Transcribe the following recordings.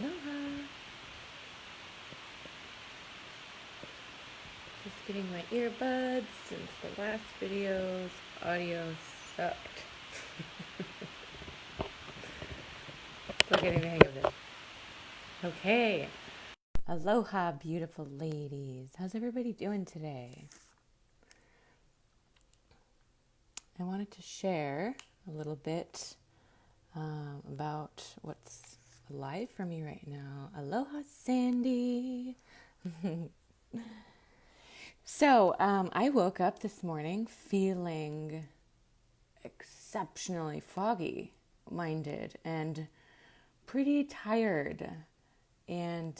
Aloha. Just getting my earbuds since the last video's audio sucked. Still getting the hang of this. Okay. Aloha, beautiful ladies. How's everybody doing today? I wanted to share a little bit about what's alive for me right now. Aloha, Sandy. So, I woke up this morning feeling exceptionally foggy minded and pretty tired. And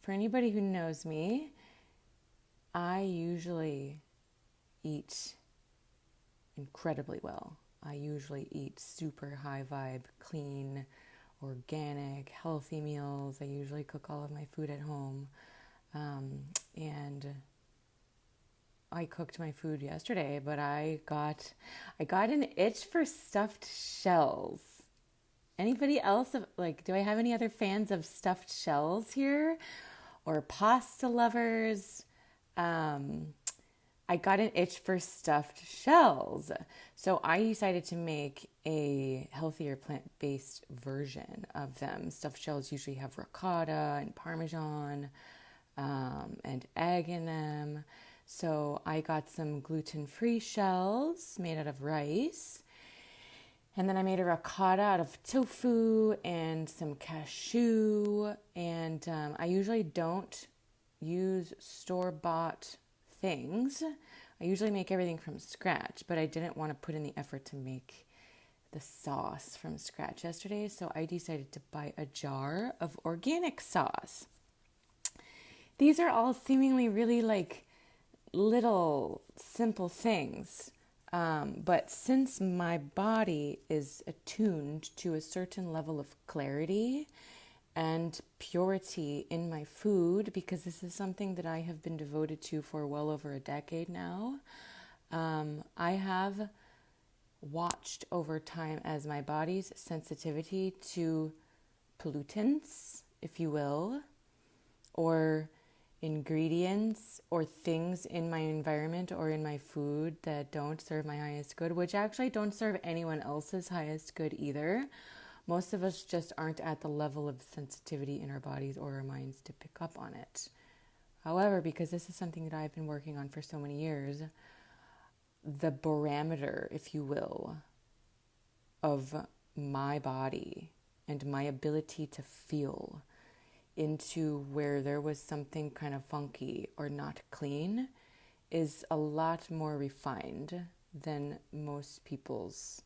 for anybody who knows me, I usually eat incredibly well. I usually eat super high vibe, clean, organic, healthy meals. I usually cook all of my food at home. And I cooked my food yesterday, but I got an itch for stuffed shells. Anybody else, do I have any other fans of stuffed shells here? Or pasta lovers? I got an itch for stuffed shells. So I decided to make a healthier plant-based version of them. Stuffed shells usually have ricotta and Parmesan and egg in them. So I got some gluten-free shells made out of rice. And then I made a ricotta out of tofu and some cashew. And I usually don't use store-bought things. I usually make everything from scratch, but I didn't want to put in the effort to make the sauce from scratch yesterday. So I decided to buy a jar of organic sauce. These are all seemingly really little simple things. But since my body is attuned to a certain level of clarity and purity in my food, because this is something that I have been devoted to for well over a decade now, I have watched over time as my body's sensitivity to pollutants, if you will, or ingredients or things in my environment or in my food that don't serve my highest good, which actually don't serve anyone else's highest good either. Most of us just aren't at the level of sensitivity in our bodies or our minds to pick up on it. However, because this is something that I've been working on for so many years, the barometer, if you will, of my body and my ability to feel into where there was something kind of funky or not clean is a lot more refined than most people's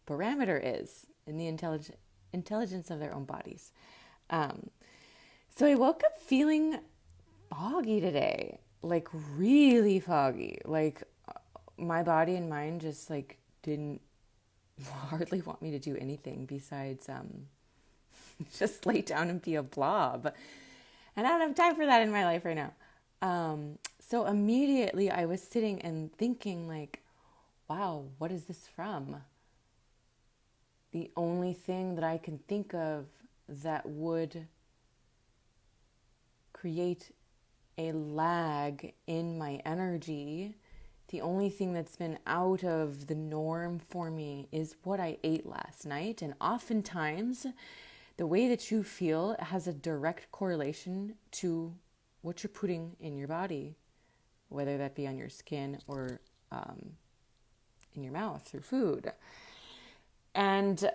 parameter is in the intelligence of their own bodies. So I woke up feeling foggy today, like really foggy. Like my body and mind just didn't hardly want me to do anything besides just lay down and be a blob. And I don't have time for that in my life right now. So immediately I was sitting and thinking wow, what is this from? The only thing that I can think of that would create a lag in my energy, the only thing that's been out of the norm for me is what I ate last night. And oftentimes, the way that you feel has a direct correlation to what you're putting in your body, whether that be on your skin or in your mouth through food. And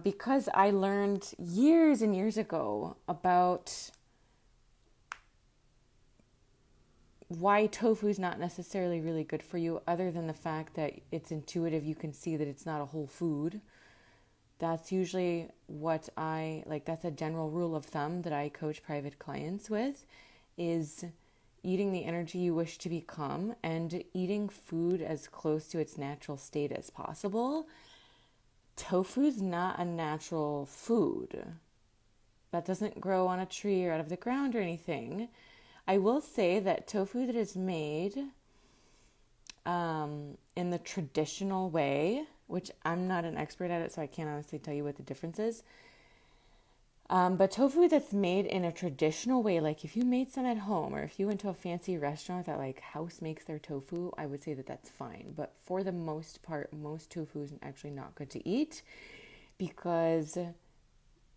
because I learned years and years ago about why tofu is not necessarily really good for you, other than the fact that it's intuitive, you can see that it's not a whole food. That's usually what that's a general rule of thumb that I coach private clients with, is eating the energy you wish to become and eating food as close to its natural state as possible. Tofu's not a natural food. That doesn't grow on a tree or out of the ground or anything. I will say that tofu that is made in the traditional way, which I'm not an expert at it, so I can't honestly tell you what the difference is. But tofu that's made in a traditional way, like if you made some at home or if you went to a fancy restaurant that like house makes their tofu, I would say that that's fine. But for the most part, most tofu is actually not good to eat because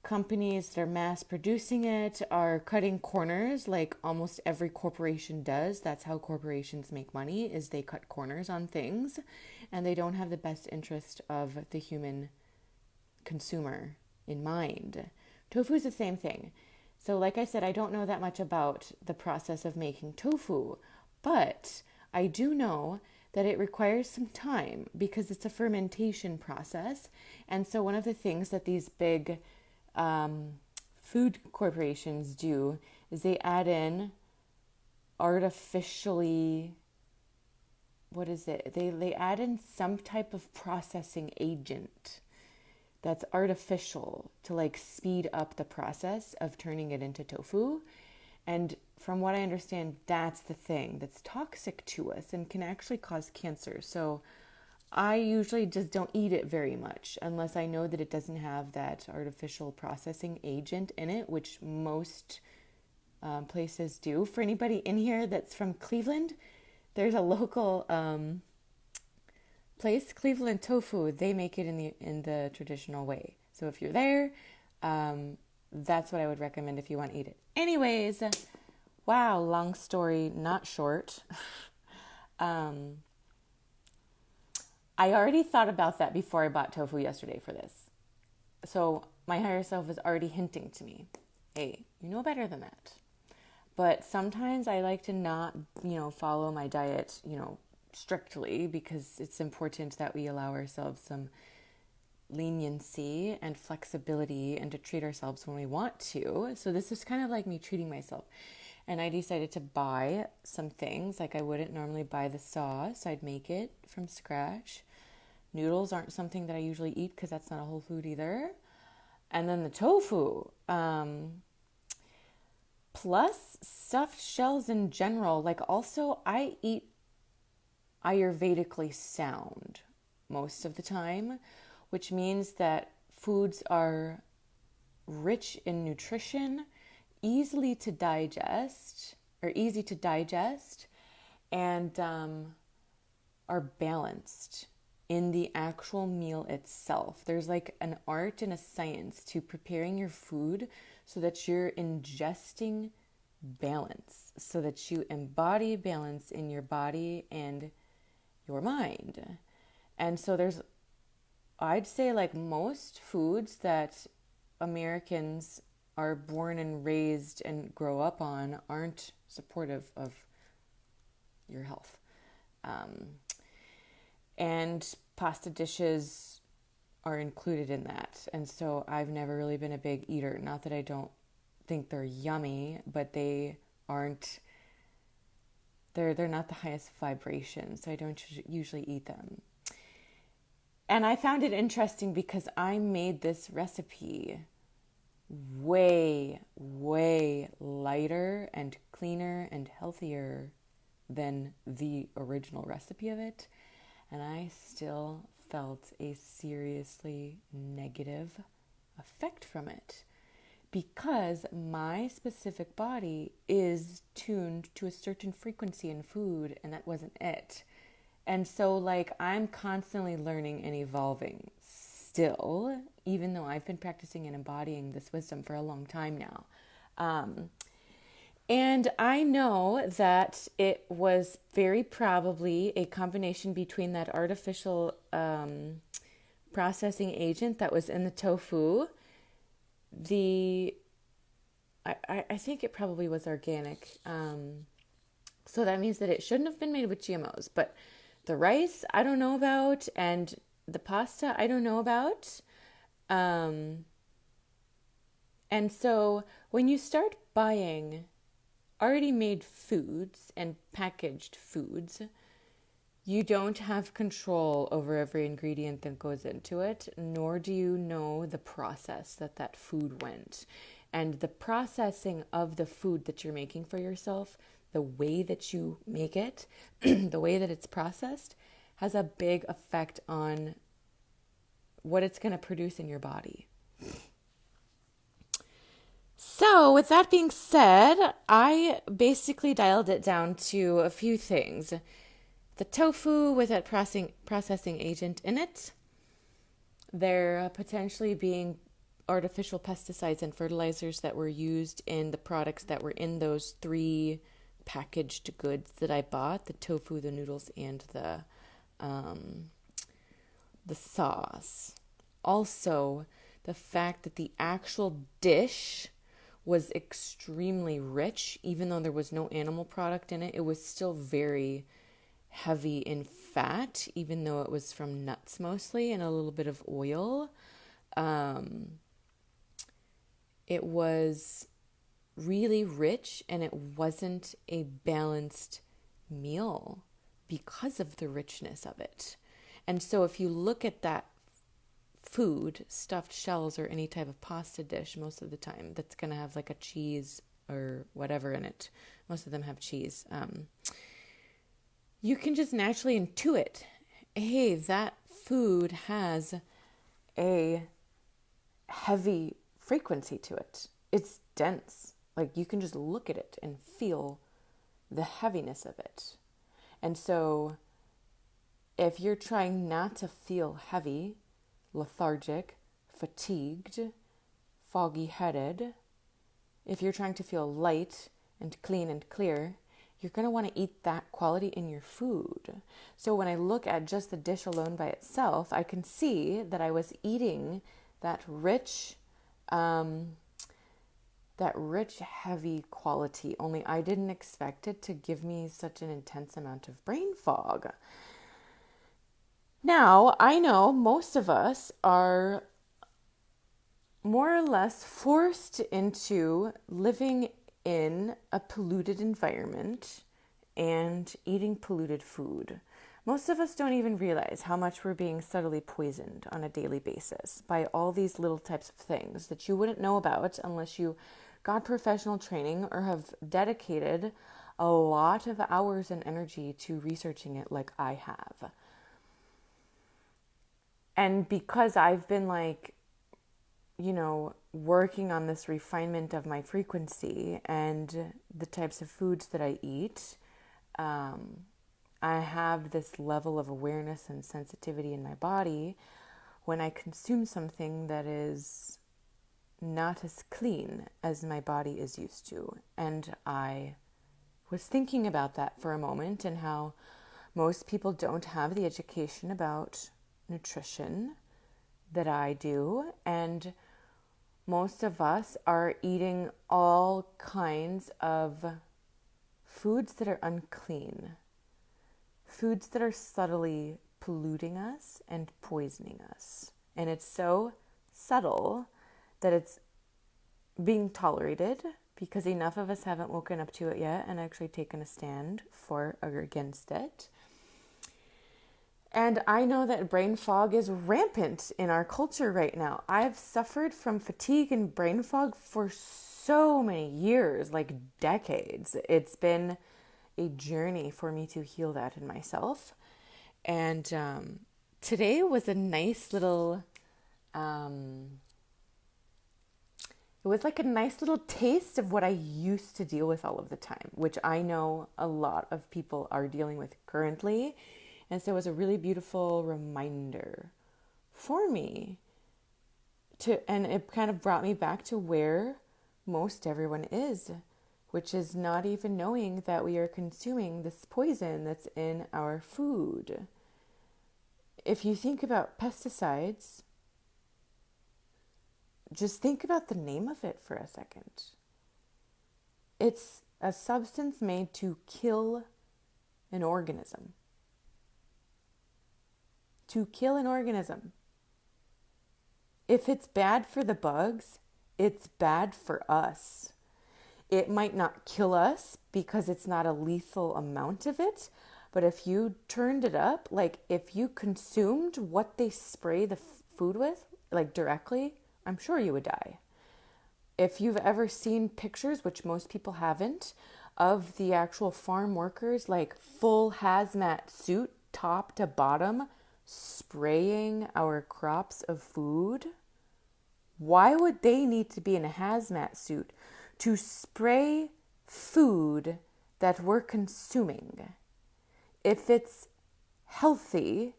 companies that are mass producing it are cutting corners like almost every corporation does. That's how corporations make money, is they cut corners on things, and they don't have the best interest of the human consumer in mind. Tofu is the same thing. So like I said, I don't know that much about the process of making tofu, but I do know that it requires some time because it's a fermentation process. And so one of the things that these big food corporations do is they add in artificially, what is it? They add in some type of processing agent that's artificial to like speed up the process of turning it into tofu. And from what I understand, that's the thing that's toxic to us and can actually cause cancer. So I usually just don't eat it very much unless I know that it doesn't have that artificial processing agent in it, which most places do. For anybody in here that's from Cleveland, there's a local place, Cleveland Tofu. They make it in the traditional way. So if you're there, that's what I would recommend if you want to eat it. Anyways, wow, long story, not short. I already thought about that before I bought tofu yesterday for this. So my higher self is already hinting to me, hey, you know better than that. But sometimes I like to not, follow my diet, strictly, because it's important that we allow ourselves some leniency and flexibility and to treat ourselves when we want to. So this is kind of like me treating myself. And I decided to buy some things. Like I wouldn't normally buy the sauce. I'd make it from scratch. Noodles aren't something that I usually eat because that's not a whole food either. And then the tofu. Plus stuffed shells in general. Like also I eat Ayurvedically sound most of the time, which means that foods are rich in nutrition, easy to digest, and are balanced in the actual meal itself. There's like an art and a science to preparing your food so that you're ingesting balance, so that you embody balance in your body and your mind. And so I'd say like most foods that Americans are born and raised and grow up on aren't supportive of your health. And pasta dishes are included in that. And so I've never really been a big eater. Not that I don't think they're yummy, but they aren't, they're not the highest vibration. So I don't usually eat them. And I found it interesting because I made this recipe way, way lighter and cleaner and healthier than the original recipe of it. And I still felt a seriously negative effect from it because my specific body is tuned to a certain frequency in food, and that wasn't it. And so like I'm constantly learning and evolving still, even though I've been practicing and embodying this wisdom for a long time now. And I know that it was very probably a combination between that artificial processing agent that was in the tofu. I think it probably was organic. So that means that it shouldn't have been made with GMOs. But the rice, I don't know about. And the pasta, I don't know about. And so when you start buying already made foods and packaged foods, you don't have control over every ingredient that goes into it, nor do you know the process that food went. And the processing of the food that you're making for yourself, the way that you make it, the way that it's processed, has a big effect on what it's going to produce in your body. So, with that being said, I basically dialed it down to a few things. The tofu with that processing agent in it, there potentially being artificial pesticides and fertilizers that were used in the products that were in those three packaged goods that I bought, the tofu, the noodles, and the sauce. Also, the fact that the actual dish was extremely rich, even though there was no animal product in it, it was still very heavy in fat, even though it was from nuts mostly and a little bit of oil. It was really rich and it wasn't a balanced meal because of the richness of it. And so if you look at that food, stuffed shells or any type of pasta dish, most of the time that's going to have like a cheese or whatever in it. Most of them have cheese. You can just naturally intuit, hey, that food has a heavy frequency to it. It's dense. Like you can just look at it and feel the heaviness of it. And so if you're trying not to feel heavy, lethargic, fatigued, foggy-headed, if you're trying to feel light and clean and clear, you're going to want to eat that quality in your food. So when I look at just the dish alone by itself, I can see that I was eating that rich, heavy quality, only I didn't expect it to give me such an intense amount of brain fog. Now, I know most of us are more or less forced into living in a polluted environment and eating polluted food. Most of us don't even realize how much we're being subtly poisoned on a daily basis by all these little types of things that you wouldn't know about unless you got professional training or have dedicated a lot of hours and energy to researching it like I have. And because I've been working on this refinement of my frequency and the types of foods that I eat, I have this level of awareness and sensitivity in my body when I consume something that is not as clean as my body is used to. And I was thinking about that for a moment and how most people don't have the education about nutrition that I do, and most of us are eating all kinds of foods that are unclean, foods that are subtly polluting us and poisoning us. And it's so subtle that it's being tolerated because enough of us haven't woken up to it yet and actually taken a stand for or against it. And I know that brain fog is rampant in our culture right now. I've suffered from fatigue and brain fog for so many years, like decades. It's been a journey for me to heal that in myself. And today was a nice little, it was like a nice little taste of what I used to deal with all of the time, which I know a lot of people are dealing with currently. And so it was a really beautiful reminder for me and it kind of brought me back to where most everyone is, which is not even knowing that we are consuming this poison that's in our food. If you think about pesticides, just think about the name of it for a second. It's a substance made to kill an organism. To kill an organism. If it's bad for the bugs, it's bad for us. It might not kill us because it's not a lethal amount of it, but if you turned it up, like if you consumed what they spray the food with, like directly, I'm sure you would die. If you've ever seen pictures, which most people haven't, of the actual farm workers, like full hazmat suit, top to bottom, spraying our crops of food, Why would they need to be in a hazmat suit to spray food that we're consuming? If it's healthy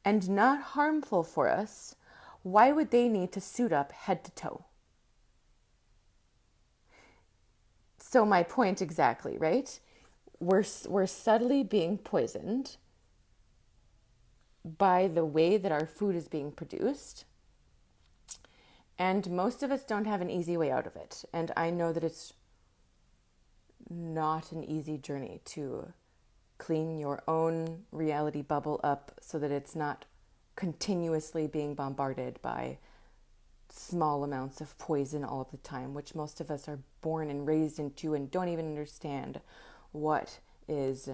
and not harmful for us, why would they need to suit up head to toe? So my point exactly, right? We're subtly being poisoned by the way that our food is being produced. And most of us don't have an easy way out of it. And I know that it's not an easy journey to clean your own reality bubble up so that it's not continuously being bombarded by small amounts of poison all of the time, which most of us are born and raised into and don't even understand what is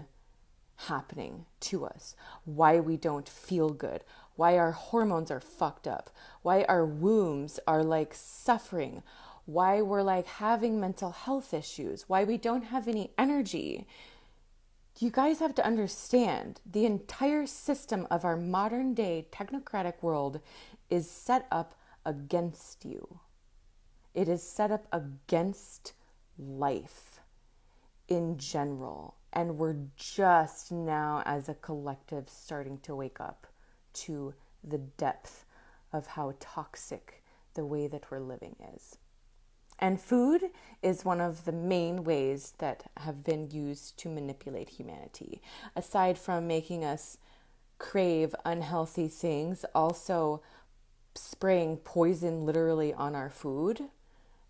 happening to us, why we don't feel good, why our hormones are fucked up, why our wombs are like suffering, why we're like having mental health issues, why we don't have any energy. You guys have to understand the entire system of our modern day technocratic world is set up against you. It is set up against life in general. And we're just now, as a collective, starting to wake up to the depth of how toxic the way that we're living is. And food is one of the main ways that have been used to manipulate humanity. Aside from making us crave unhealthy things, also spraying poison literally on our food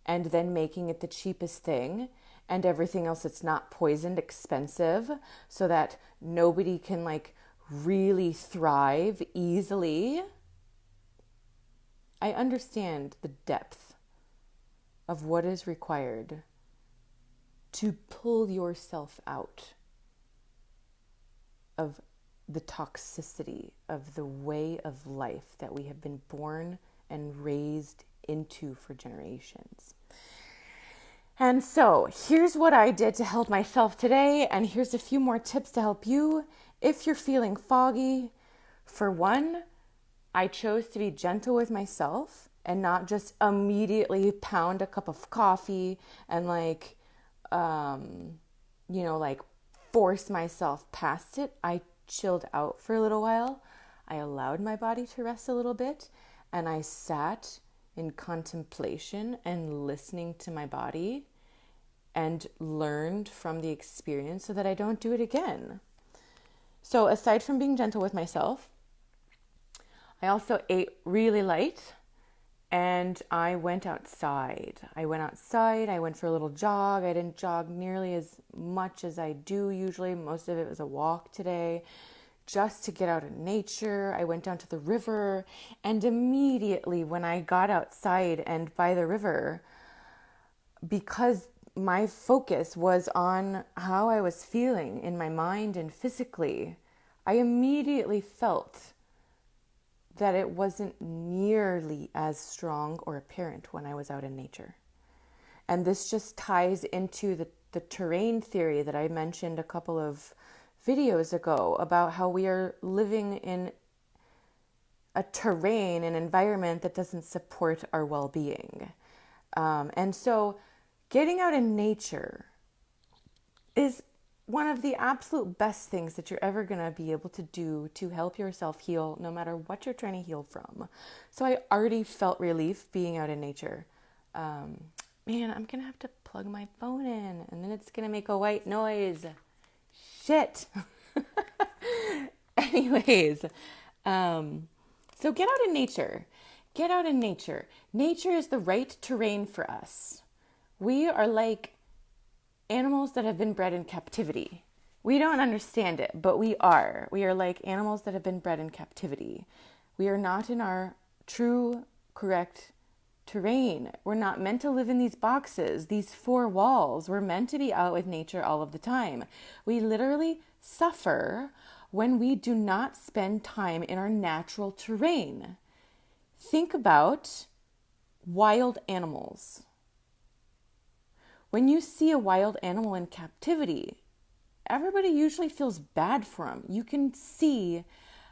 and then making it the cheapest thing, and everything else that's not poisoned expensive, so that nobody can like really thrive easily. I understand the depth of what is required to pull yourself out of the toxicity of the way of life that we have been born and raised into for generations. And so here's what I did to help myself today, and here's a few more tips to help you. If you're feeling foggy, for one, I chose to be gentle with myself and not just immediately pound a cup of coffee and like force myself past it. I chilled out for a little while. I allowed my body to rest a little bit, and I sat in contemplation and listening to my body and learned from the experience so that I don't do it again. So aside from being gentle with myself, I also ate really light, and I went outside. I went for a little jog. I didn't jog nearly as much as I do usually. Most of it was a walk today, just to get out in nature. I went down to the river, and immediately when I got outside and by the river, because my focus was on how I was feeling in my mind and physically, I immediately felt that it wasn't nearly as strong or apparent when I was out in nature. And this just ties into the terrain theory that I mentioned a couple of videos ago about how we are living in a terrain, an environment that doesn't support our well-being. And so getting out in nature is one of the absolute best things that you're ever going to be able to do to help yourself heal, no matter what you're trying to heal from. So I already felt relief being out in nature. Man, I'm going to have to plug my phone in, and then it's going to make a white noise. Shit. Anyways, so get out in nature. Get out in nature. Nature is the right terrain for us. We are like animals that have been bred in captivity. We don't understand it, but we are. We are like animals that have been bred in captivity. We are not in our true, correct terrain. We're not meant to live in these boxes, these four walls. We're meant to be out with nature all of the time. We literally suffer when we do not spend time in our natural terrain. Think about wild animals. When you see a wild animal in captivity, everybody usually feels bad for them. You can see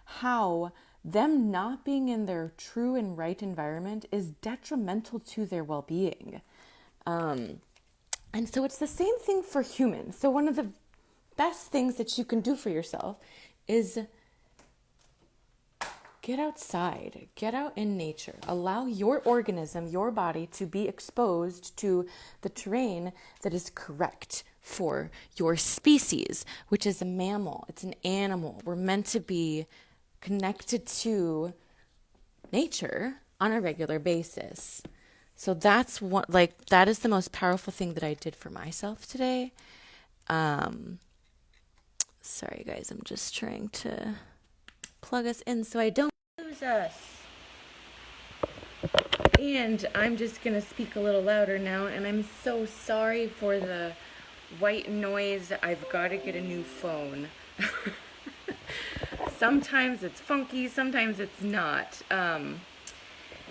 how them not being in their true and right environment is detrimental to their well-being. And so it's the same thing for humans. So one of the best things that you can do for yourself is get outside, get out in nature, allow your organism, your body to be exposed to the terrain that is correct for your species, which is a mammal. It's an animal. We're meant to be connected to nature on a regular basis. So that's what, that is the most powerful thing that I did for myself today. Sorry guys, I'm just trying to plug us in so I don't lose us. And I'm just gonna speak a little louder now, and I'm so sorry for the white noise. I've got to get a new phone. Sometimes it's funky, sometimes it's not.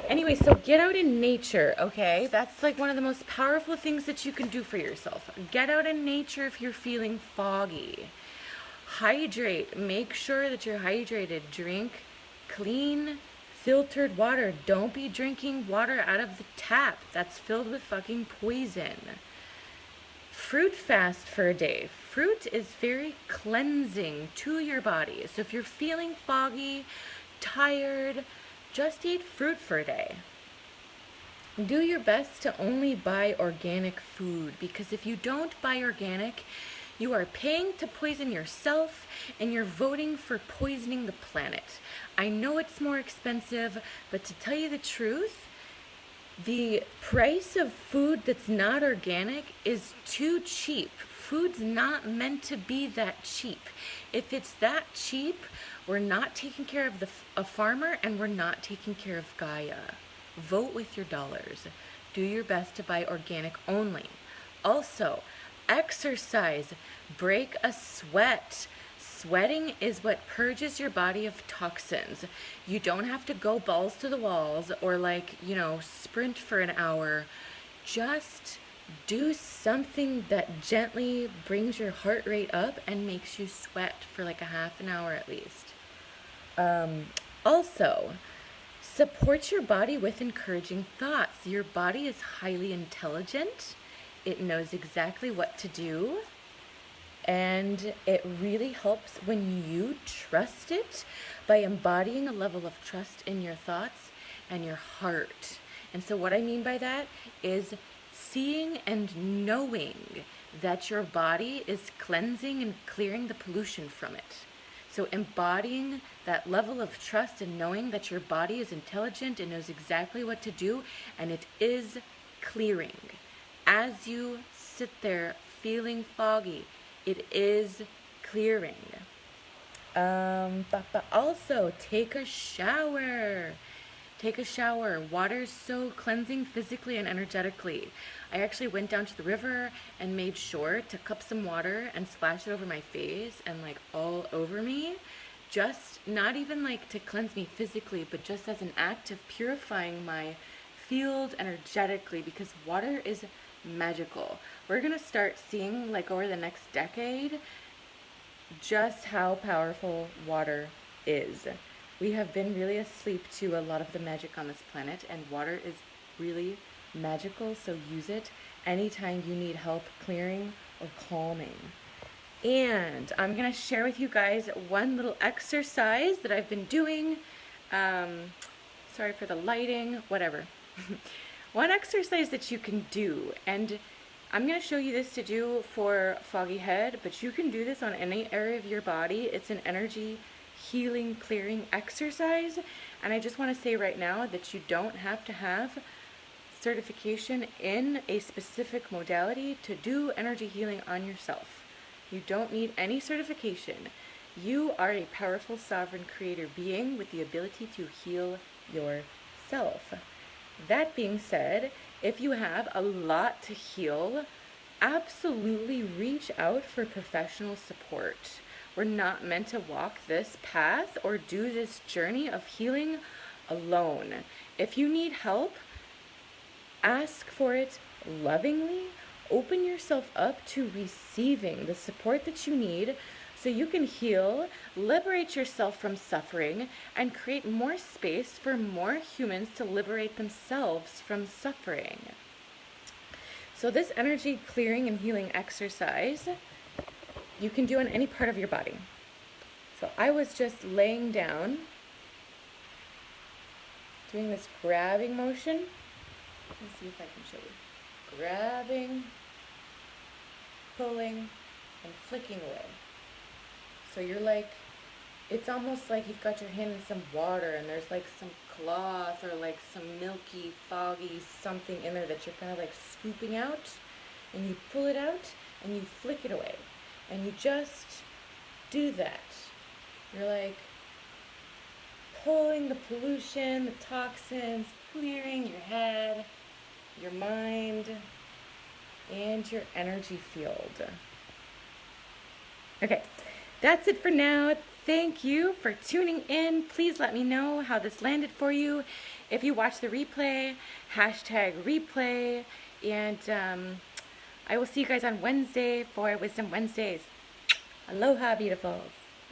Anyway, so get out in nature, okay? That's like one of the most powerful things that you can do for yourself. Get out in nature if you're feeling foggy. Hydrate. Make sure that you're hydrated. Drink clean, filtered water. Don't be drinking water out of the tap. That's filled with fucking poison. Fruit fast for a day. Fruit is very cleansing to your body. So if you're feeling foggy, tired, just eat fruit for a day. Do your best to only buy organic food, because if you don't buy organic, you are paying to poison yourself and you're voting for poisoning the planet. I know it's more expensive, but to tell you the truth, the price of food that's not organic is too cheap. Food's not meant to be that cheap. If it's that cheap, we're not taking care of a farmer, and we're not taking care of Gaia. Vote with your dollars. Do your best to buy organic only. Also, exercise. Break a sweat. Sweating is what purges your body of toxins. You don't have to go balls to the walls or sprint for an hour. Just do something that gently brings your heart rate up and makes you sweat for like a half an hour at least. Also, support your body with encouraging thoughts. Your body is highly intelligent. It knows exactly what to do. And it really helps when you trust it by embodying a level of trust in your thoughts and your heart. And so what I mean by that is seeing and knowing that your body is cleansing and clearing the pollution from it. So embodying that level of trust and knowing that your body is intelligent and knows exactly what to do, and it is clearing. As you sit there feeling foggy, it is clearing. But also take a shower. Take a shower. Water is so cleansing physically and energetically. I actually went down to the river and made sure to cup some water and splash it over my face and all over me. Just not even to cleanse me physically, but just as an act of purifying my field energetically, because water is magical. We're going to start seeing over the next decade just how powerful water is. We have been really asleep to a lot of the magic on this planet, and water is really magical, so use it anytime you need help clearing or calming. And I'm going to share with you guys one little exercise that I've been doing. Sorry for the lighting, whatever. One exercise that you can do, and I'm going to show you this to do for foggy head, but you can do this on any area of your body. It's an energy healing, clearing exercise. And I just want to say right now that you don't have to have certification in a specific modality to do energy healing on yourself. You don't need any certification. You are a powerful, sovereign creator being with the ability to heal yourself. That being said, if you have a lot to heal, absolutely reach out for professional support. We're not meant to walk this path or do this journey of healing alone. If you need help, ask for it lovingly. Open yourself up to receiving the support that you need so you can heal, liberate yourself from suffering, and create more space for more humans to liberate themselves from suffering. So this energy clearing and healing exercise you can do on any part of your body. So I was just laying down, doing this grabbing motion. Let me see if I can show you. Grabbing, pulling, and flicking away. So you're like, it's almost like you've got your hand in some water and there's like some cloth or like some milky, foggy something in there that you're kind of like scooping out, and you pull it out and you flick it away. And you just do that. You're like pulling the pollution, the toxins, clearing your head, your mind, and your energy field. Okay, that's it for now. Thank you for tuning in. Please let me know how this landed for you. If you watch the replay, #replay. And I will see you guys on Wednesday for Wisdom Wednesdays. Aloha, beautifuls.